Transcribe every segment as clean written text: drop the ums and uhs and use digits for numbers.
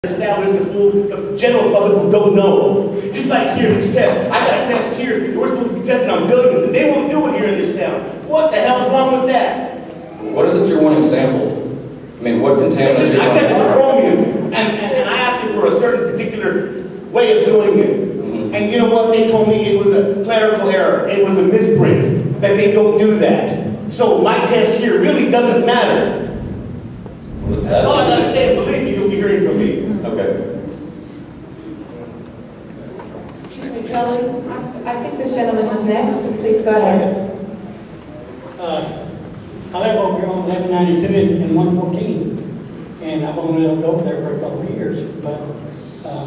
Establish the general public who don't know. Just like here, these tests. I got a test here. We're supposed to be testing on billions, and they won't do it here in this town. What the hell is wrong with that? What is it you're wanting sampled? I mean, what contaminants? I tested for chromium, and I asked them for a certain particular way of doing it. And you know what? They told me it was a clerical error. It was a misprint, that they don't do that. So my test here really doesn't matter. That's all I gotta say. Believe me, you'll be hearing from me. Okay. Excuse me, Kelly. I think this gentleman was next. Please go ahead. I live over here on 1192 and 114, and I've only lived over there for a couple of years. But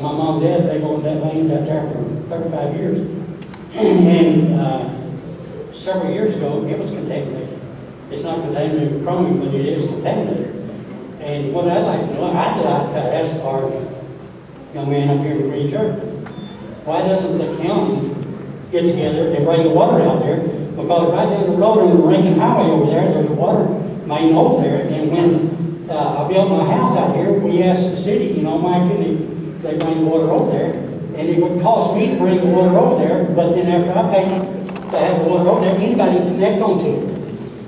my mom and dad, they've owned that land out there for 35 years. And several years ago, it was contaminated. It's not contaminated with chromium, but it is contaminated. And what I'd like to know, I'd like to ask our young man up here in Green Church, why doesn't the county get together and bring the water out there? Because right down the road on the Rankin Highway over there, there's a water main over there. And when I built my house out here, we asked the city, you know, why couldn't they bring the water over there? And it would cost me to bring the water over there, but then after I paid to have the water over there, anybody can connect onto it.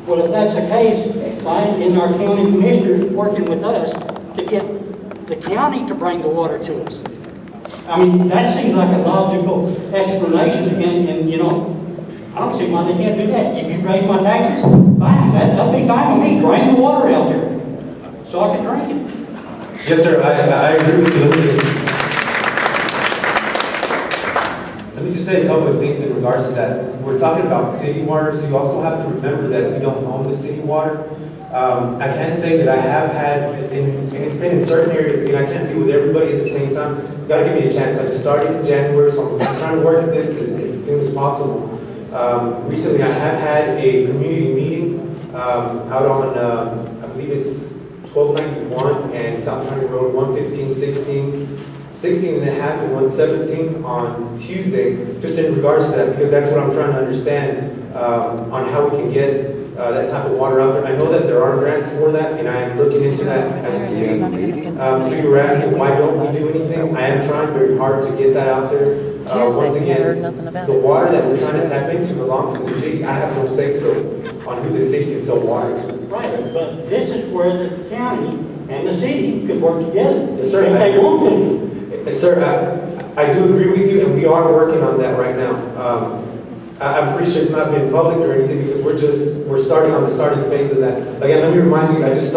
Well, if that's the case, why isn't our county commissioners working with us to get the county to bring the water to us? I mean, that seems like a logical explanation, and you know, I don't see why they can't do that. If you raise my taxes, fine, that'll be fine with me. Drain the water out there so I can drink it. Yes, sir, I agree with you. Let me just say a couple of things in regards to that. We're talking about city water, so you also have to remember that we don't own the city water. I can say that I have had, and it's been in certain areas, and I can't be with everybody at the same time. You gotta give me a chance. I just started in January, so I'm trying to work at this as soon as possible. Recently, I have had a community meeting out on, I believe it's 1291 and South County Road 115, 16 and a half and 117 on Tuesday, just in regards to that, because that's what I'm trying to understand on how we can get that type of water out there. I know that there are grants for that, and I am looking into that as we speak. So you were asking why don't we do anything? I am trying very hard to get that out there. Once again, the water that we're trying to tap into belongs to the city. I have no say so on who the city can sell water to. Right, but this is where the county and the city could work together. Yes, sir. If they want to. Yes, sir. I do agree with you, and we are working on that right now. I'm pretty sure it's not been public or anything because we're starting on the starting phase of that. Again, let me remind you, I took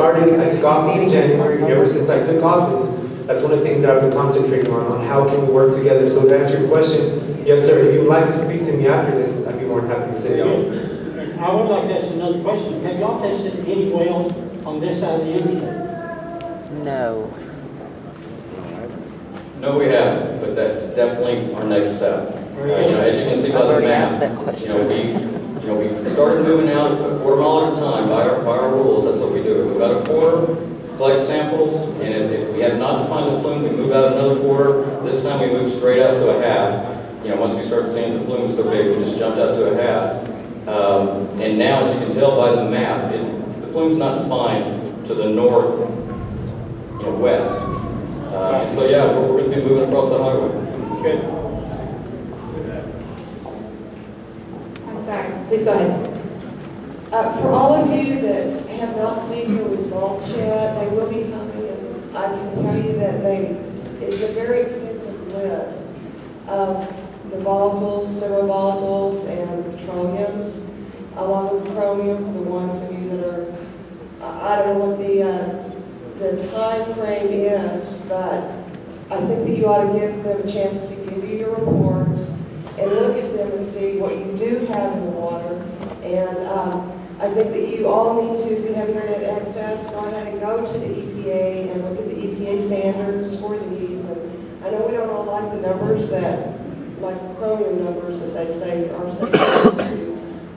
office in January, and ever since I took office, that's one of the things that I've been concentrating on how can we work together. So to answer your question, yes, sir, if you would like to speak to me after this, I'd be more than happy to sit down. I would like to ask another question. Have y'all tested any wells on this side of the interstate? No. No, we haven't, but that's definitely our next step. You know, as you can see by the map, you know, we started moving out a quarter mile at a time by our rules. That's what we do. We move out a quarter, collect samples, and if we have not defined the plume, we move out another quarter. This time we move straight out to a half. You know, once we start seeing the plume so big, we just jumped out to a half. And now, as you can tell by the map, the plume's not defined to the north, you know, west. And so, yeah, we're going to be moving across the highway. Good. I'm sorry. Please go ahead. For all of you that have not seen your results yet, they will be coming, and I can tell you that it's a very extensive list of the volatiles, semi-volatiles, and petroleums, along with chromium, the ones of you that are, I don't know what the time frame is, but I think that you ought to give them a chance to give you your reports and look at them and see what you do have in the water. And I think that you all need to, if you have internet access, go ahead and go to the EPA and look at the EPA standards for these. And I know we don't all like the numbers like the chromium numbers that they say are safe to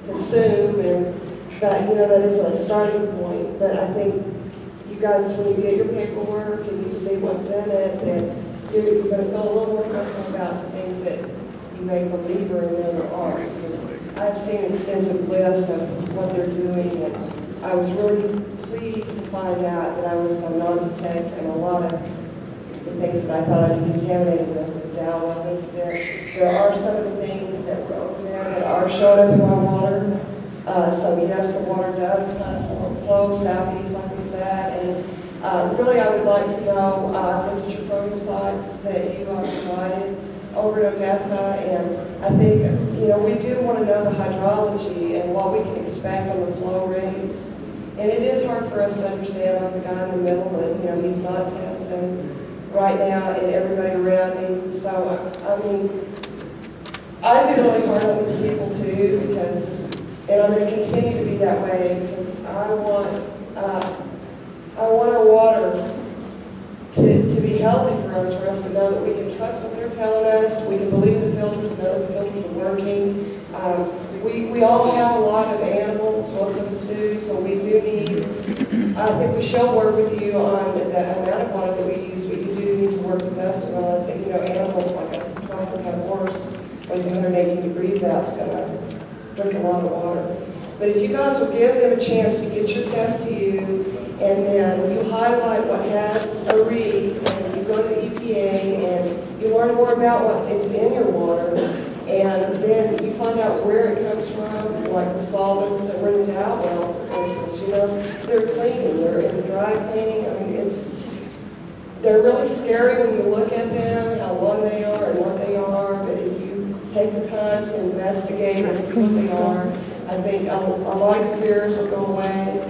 consume, but you know, that is a starting point. But I think you guys, when you get your paperwork and you see what's in it, and you're going to feel a little more comfortable about the things that you may believe are in them or aren't. I've seen an extensive list of what they're doing, and I was really pleased to find out that I was a non-detect, and a lot of the things that I thought I'd contaminated with the Dow well incident. There are some of the things that were over there that are showing up in my water. So yes, the water does kind of flow southeast, like we said, and really I would like to know the literature program sites that you provided over in Odessa, and I think, you know, we do want to know the hydrology and what we can expect on the flow rates. And it is hard for us to understand. I'm the guy in the middle that, you know, he's not testing right now and everybody around him. So, I mean, I've been really hard on these people too, because, and I'm going to continue to be that way, because I want our water to be healthy for us to know that we can trust what they're telling us, we can believe the filters, know the filters are working. We all have a lot of animals, most of us do, so we do need, I think we shall work with you on the amount of water that we use, but you do need to work with us and realize that, you know, animals like a 12-foot horse, when it's 118 degrees out, is going to drink a lot of water. But if you guys will give them a chance to get your test to you, and then you highlight what has a read, and you go to the EPA, and you learn more about what is in your water, and then you find out where it comes from, like the solvents that were in the Dow well, for instance, you know, they're cleaning, they're in the dry cleaning. I mean, they're really scary when you look at them, how long they are and what they are, but if you take the time to investigate and see what they are, I think a lot of your fears will go away.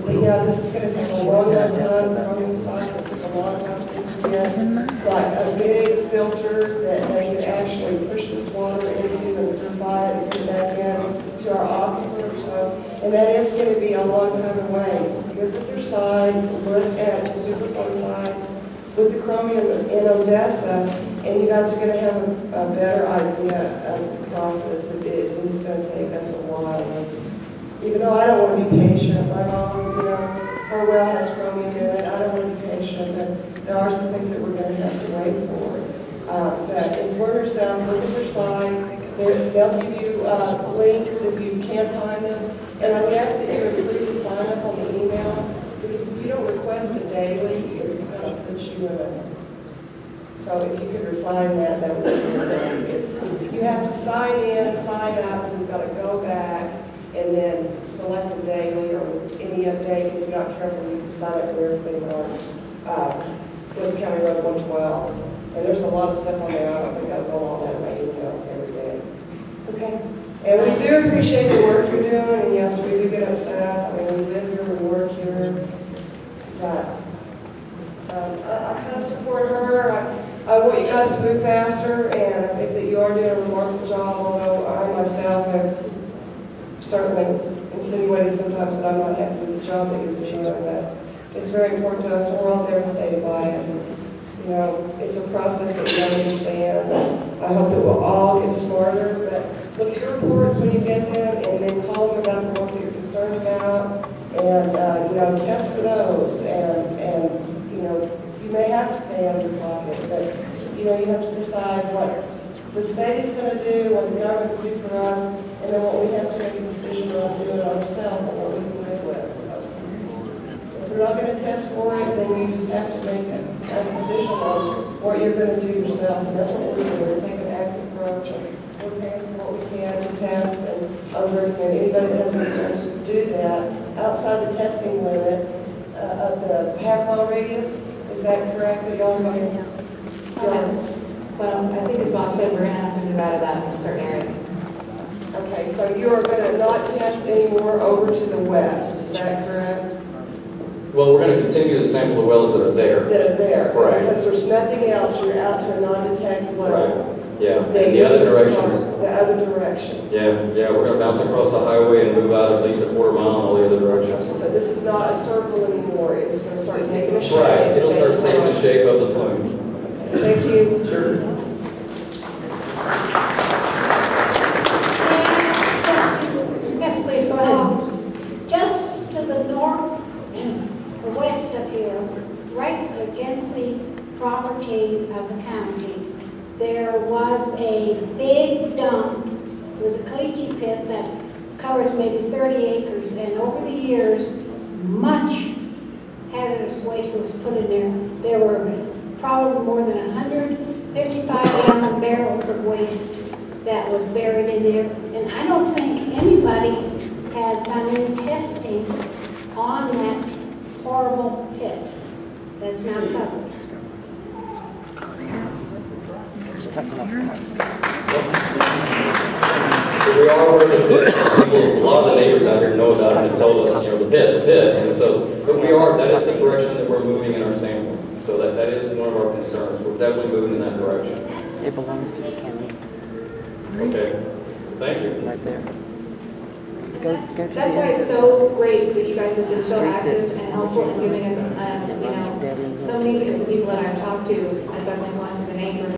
But yeah, this is going to take a long time. The Chromium science will take a long time to get. But a big filter that they can actually push this water into and purify it and put it back in to our aquifer. So, and that is going to be a long time away. Visit their sites, look at the Superfund sites with the chromium in Odessa, and you guys are going to have a better idea of the process. It's going to take us a while. Even though I don't want to be patient, my mom, you know, her well has chromium in it. I don't want to be patient, but there are some things that we're going to have to wait for. But inform yourself, look at their site. They'll give you links if you can't find them. And I would ask that you agree to sign up on the email, because if you don't request it daily, it's going to put you in a. So if you could refine that, that would be great. You have to sign in, sign up, and you've got to go back and then select the daily or any update. If you're not careful, you can sign up for everything on West County Road 112. And there's a lot of stuff on there. I don't think I'll go on that in my email every day. Okay? And we do appreciate the work you're doing, and yes, we do get upset. I mean, we live here, we work here. But I kind of support her. I want you guys to move faster, and I think that you are doing a remarkable job, although I myself have certainly insinuated sometimes that I'm not happy with the job that you're doing, but it's very important to us, and we're all devastated by it. You know, it's a process that we don't understand. I hope that we'll all get smarter, but look at your reports when you get them, and then call them about the ones that you're concerned about, and, you know, test for those, and you know, you may have to pay out of your pocket, but, you know, you have to decide what the state is going to do, what the government will do for us, and then what we have to make a decision on doing ourselves and what we can live with. So, if we're not going to test for it, then you just have to make a decision on what you're going to do yourself, and that's what we're doing. We're taking an active approach, and we're paying for what we can to test, and anybody that has concerns to do that outside the testing limit of the half-mile radius. Is that correct? That y'all are going to? Well, I think as Bob said, we're going to have to move out of that in certain areas. Okay, so you are going to not test anymore over to the west, is that correct? Well, we're going to continue to sample the wells that are there. That are there. Right. Because there's nothing else, you're out to a non-detect level. Right. Yeah, and the other direction. The other direction. Yeah, we're going to bounce across the highway and move out at least a quarter mile in all the other directions. So this is not a circle anymore, it's going to start taking a shape. Right, it'll start taking the shape of the plume. Thank you. Sure. Yes, please, go ahead. Just to the north, the west of here, right against the property of the county, there was a big dump. It was a caliche pit that covers maybe 30 acres, and over the years, much hazardous waste was put in there. There were found more than 155-gallon barrels of waste that was buried in there. And I don't think anybody has done any testing on that horrible pit that's now covered. So we are working with people, a lot of the neighbors out here know about it and told us, you know, the pit, and so, but we are, that is the direction that we're moving in our sampling. So that is one of our concerns. We're definitely moving in that direction. It belongs to the county, Okay, thank you. right there. Go to That's the why it's exit. so great that you guys have been so Street active that's- and helpful in giving us, so many of the people that I've talked to, as I've been